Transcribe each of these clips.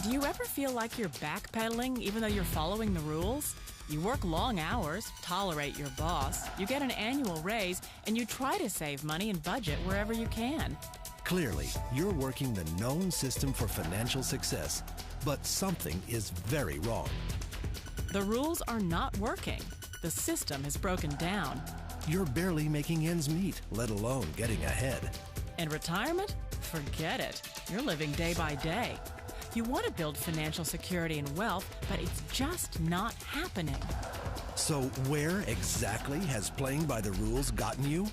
Do you ever feel like you're backpedaling even though you're following the rules? You work long hours, tolerate your boss, you get an annual raise, and you try to save money and budget wherever you can. Clearly, you're working the known system for financial success, but something is very wrong. The rules are not working. The system is broken down. You're barely making ends meet, let alone getting ahead. And retirement? Forget it. You're living day by day. You want to build financial security and wealth, but it's just not happening. So where exactly has playing by the rules gotten you?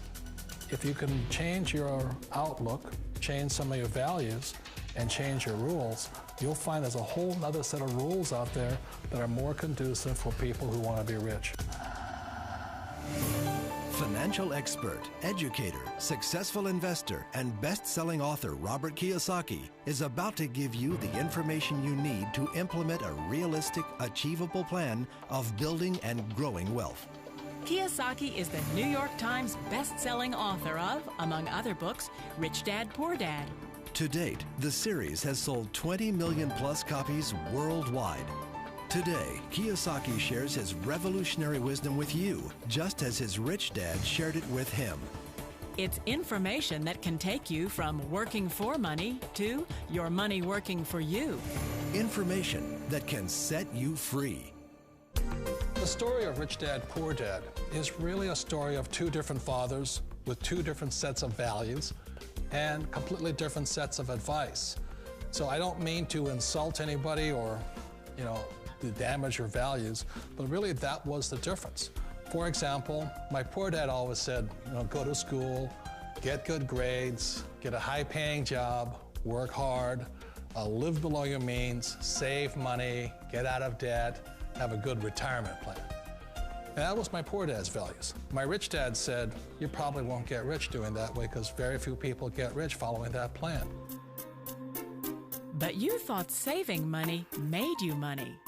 If you can change your outlook, change some of your values, and change your rules, you'll find there's a whole other set of rules out there that are more conducive for people who want to be rich. Financial expert, educator, successful investor, and best-selling author Robert Kiyosaki is about to give you the information you need to implement a realistic, achievable plan of building and growing wealth. Kiyosaki is the New York Times best-selling author of, among other books, Rich Dad, Poor Dad. To date, the series has sold 20 million plus copies worldwide. Today, Kiyosaki shares his revolutionary wisdom with you, just as his rich dad shared it with him. It's information that can take you from working for money to your money working for you. Information that can set you free. The story of Rich Dad, Poor Dad is really a story of two different fathers with two different sets of values and completely different sets of advice. So I don't mean to insult anybody or, to damage your values, but really that was the difference. For example, my poor dad always said, go to school, get good grades, get a high-paying job, work hard, live below your means, save money, get out of debt, have a good retirement plan. And that was my poor dad's values. My rich dad said, you probably won't get rich doing that way because very few people get rich following that plan. But you thought saving money made you money.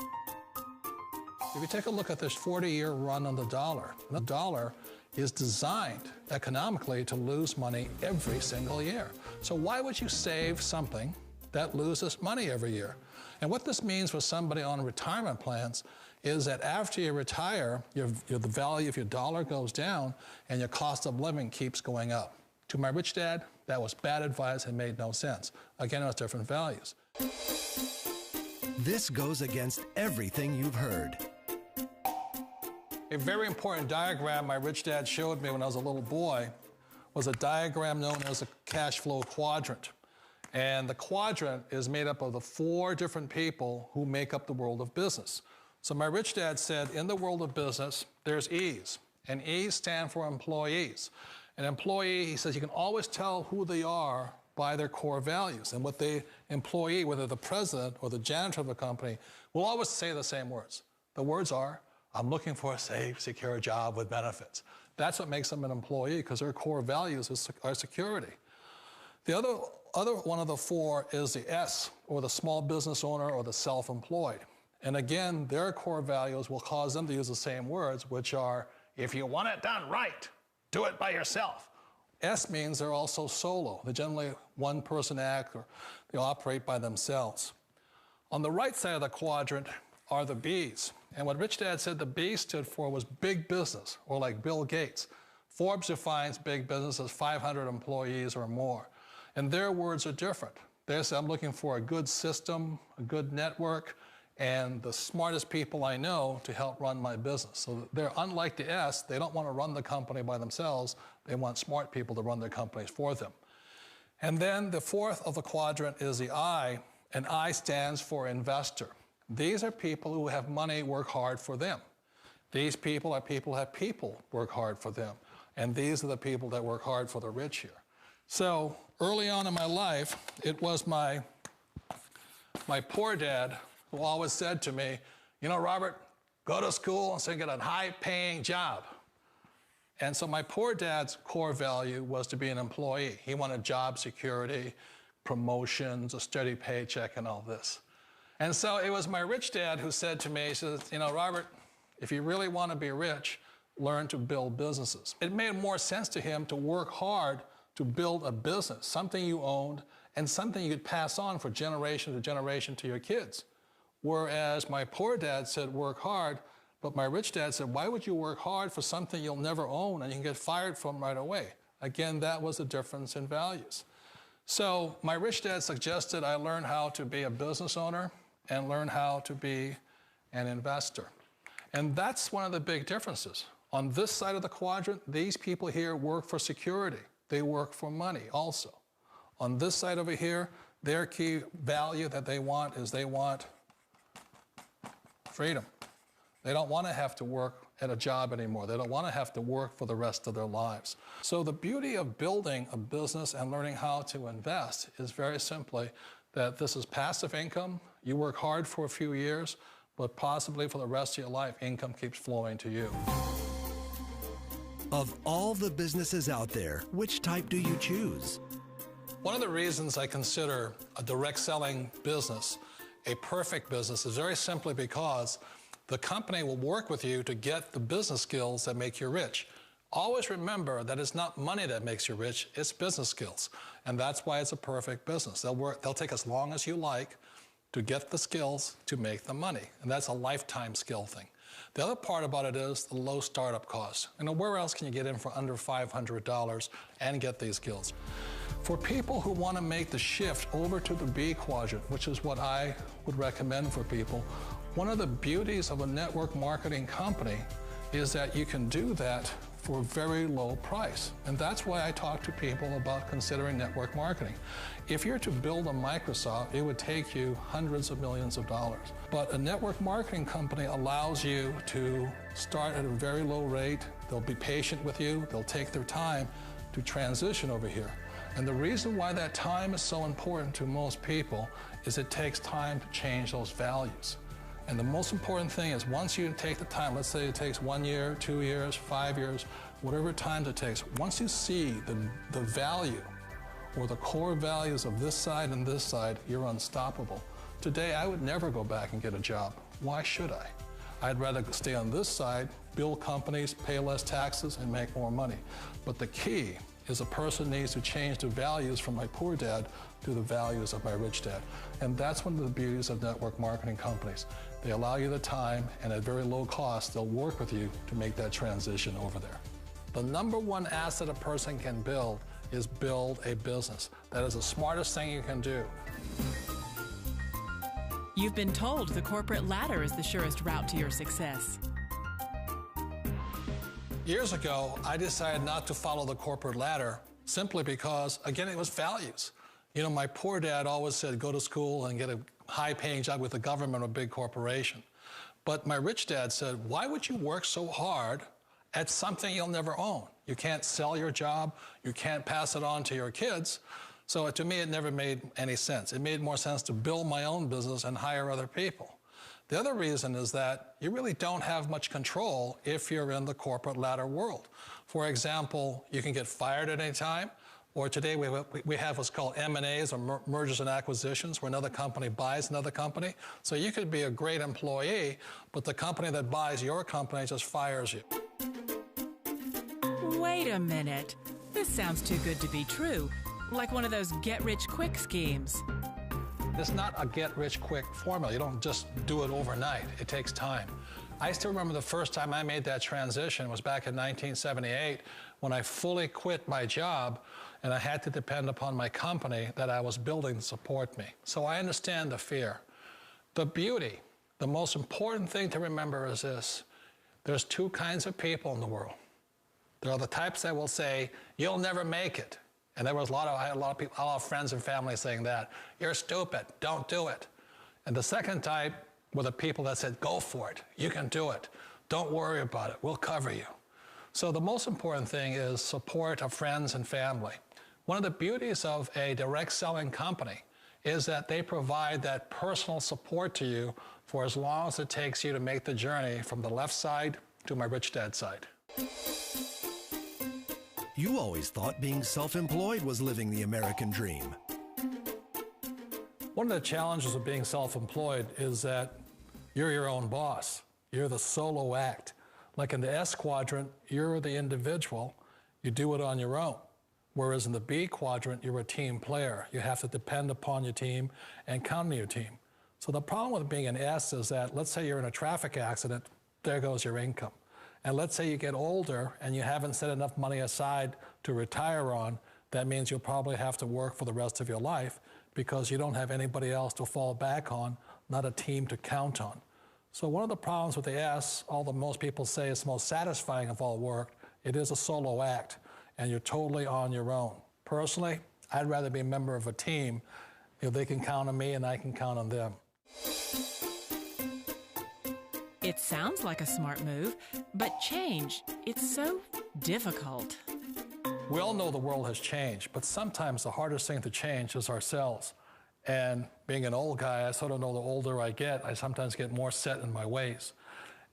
If you take a look at this 40-year run on the dollar is designed economically to lose money every single year. So why would you save something that loses money every year? And what this means for somebody on retirement plans is that after you retire, the value of your dollar goes down and your cost of living keeps going up. To my rich dad, that was bad advice and made no sense. Again, it was different values. This goes against everything you've heard. A very important diagram my rich dad showed me when I was a little boy was a diagram known as a cash flow quadrant. And the quadrant is made up of the 4 different people who make up the world of business. So my rich dad said, in the world of business, there's E's, and E's stand for employees. An employee, he says, you can always tell who they are by their core values. And what the employee, whether the president or the janitor of the company, will always say the same words. The words are, I'm looking for a safe, secure job with benefits. That's what makes them an employee, because their core values are security. The other one of the 4 is the S, or the small business owner or the self-employed. And again, their core values will cause them to use the same words, which are, if you want it done right, do it by yourself. S means they're also solo. They're generally one-person act, or they operate by themselves. On the right side of the quadrant are the B's. And what Rich Dad said the B stood for was big business, or like Bill Gates. Forbes defines big business as 500 employees or more. And their words are different. They say, I'm looking for a good system, a good network, and the smartest people I know to help run my business. So they're unlike the S. They don't want to run the company by themselves. They want smart people to run their companies for them. And then the 4th of the quadrant is the I, and I stands for investor. These are people who have money work hard for them. These people are people who have people work hard for them. And these are the people that work hard for the rich here. So early on in my life, it was my poor dad who always said to me, Robert, go to school and so get a high-paying job. And so my poor dad's core value was to be an employee. He wanted job security, promotions, a steady paycheck, and all this. And so it was my rich dad who said to me, he says, Robert, if you really want to be rich, learn to build businesses. It made more sense to him to work hard to build a business, something you owned, and something you could pass on for generation to generation to your kids. Whereas my poor dad said, work hard, but my rich dad said, why would you work hard for something you'll never own and you can get fired from right away? Again, that was a difference in values. So my rich dad suggested I learn how to be a business owner and learn how to be an investor. And that's one of the big differences. On this side of the quadrant, these people here work for security. They work for money also. On this side over here, their key value that they want is they want freedom. They don't want to have to work at a job anymore. They don't want to have to work for the rest of their lives. So the beauty of building a business and learning how to invest is very simply that this is passive income. You work hard for a few years, but possibly for the rest of your life, income keeps flowing to you. Of all the businesses out there, which type do you choose? One of the reasons I consider a direct selling business a perfect business is very simply because the company will work with you to get the business skills that make you rich. Always remember that it's not money that makes you rich, it's business skills. And that's why it's a perfect business. They'll take as long as you like to get the skills to make the money. And that's a lifetime skill thing. The other part about it is the low startup cost. Where else can you get in for under $500 and get these skills? For people who want to make the shift over to the B quadrant, which is what I would recommend for people, one of the beauties of a network marketing company is that you can do that for a very low price. And that's why I talk to people about considering network marketing. If you're to build a Microsoft, it would take you hundreds of millions of dollars. But a network marketing company allows you to start at a very low rate. They'll be patient with you. They'll take their time to transition over here. And the reason why that time is so important to most people is it takes time to change those values. And the most important thing is once you take the time, let's say it takes 1 year, 2 years, 5 years, whatever time it takes, once you see the value or the core values of this side and this side, you're unstoppable. Today, I would never go back and get a job. Why should I? I'd rather stay on this side, build companies, pay less taxes, and make more money. But the key is a person needs to change the values from my poor dad to the values of my rich dad. And that's one of the beauties of network marketing companies. They allow you the time, and at very low cost, they'll work with you to make that transition over there. The number one asset a person can build is build a business. That is the smartest thing you can do. You've been told the corporate ladder is the surest route to your success. Years ago, I decided not to follow the corporate ladder simply because, again, it was values. My poor dad always said, go to school and get a high-paying job with the government or a big corporation. But my rich dad said, why would you work so hard at something you'll never own? You can't sell your job. You can't pass it on to your kids. So to me, it never made any sense. It made more sense to build my own business and hire other people. The other reason is that you really don't have much control if you're in the corporate ladder world. For example, you can get fired at any time, or today we have what's called M&As, or mergers and acquisitions, where another company buys another company. So you could be a great employee, but the company that buys your company just fires you. Wait a minute. This sounds too good to be true, like one of those get-rich-quick schemes. It's not a get-rich-quick formula. You don't just do it overnight. It takes time. I still remember the first time I made that transition was back in 1978 when I fully quit my job and I had to depend upon my company that I was building to support me. So I understand the fear. The beauty, the most important thing to remember is this. There's two kinds of people in the world. There are the types that will say, you'll never make it. And I had a lot of friends and family saying that. You're stupid, don't do it. And the second type were the people that said, go for it, you can do it. Don't worry about it, we'll cover you. So the most important thing is support of friends and family. One of the beauties of a direct selling company is that they provide that personal support to you for as long as it takes you to make the journey from the left side to my rich dad's side. You always thought being self-employed was living the American dream. One of the challenges of being self-employed is that you're your own boss. You're the solo act. Like in the S quadrant, you're the individual. You do it on your own. Whereas in the B quadrant, you're a team player. You have to depend upon your team and count on your team. So the problem with being an S is that, let's say you're in a traffic accident, there goes your income. And let's say you get older and you haven't set enough money aside to retire on, that means you'll probably have to work for the rest of your life because you don't have anybody else to fall back on, not a team to count on. So one of the problems with the S, although most people say it's the most satisfying of all work, it is a solo act, and you're totally on your own. Personally, I'd rather be a member of a team. They can count on me and I can count on them. It sounds like a smart move, but change, it's so difficult. We all know the world has changed, but sometimes the hardest thing to change is ourselves. And being an old guy, I sort of know the older I get, I sometimes get more set in my ways.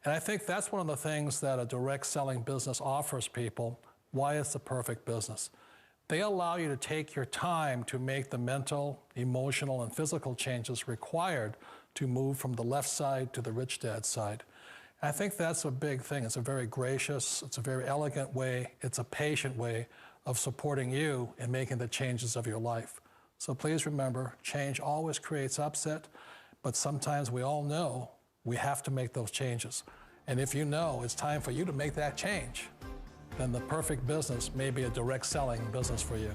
And I think that's one of the things that a direct selling business offers people, why it's the perfect business. They allow you to take your time to make the mental, emotional, and physical changes required to move from the left side to the rich dad side. And I think that's a big thing. It's a very gracious, it's a very elegant way, it's a patient way of supporting you in making the changes of your life. So please remember, change always creates upset, but sometimes we all know we have to make those changes. And if you know it's time for you to make that change, then the perfect business may be a direct selling business for you.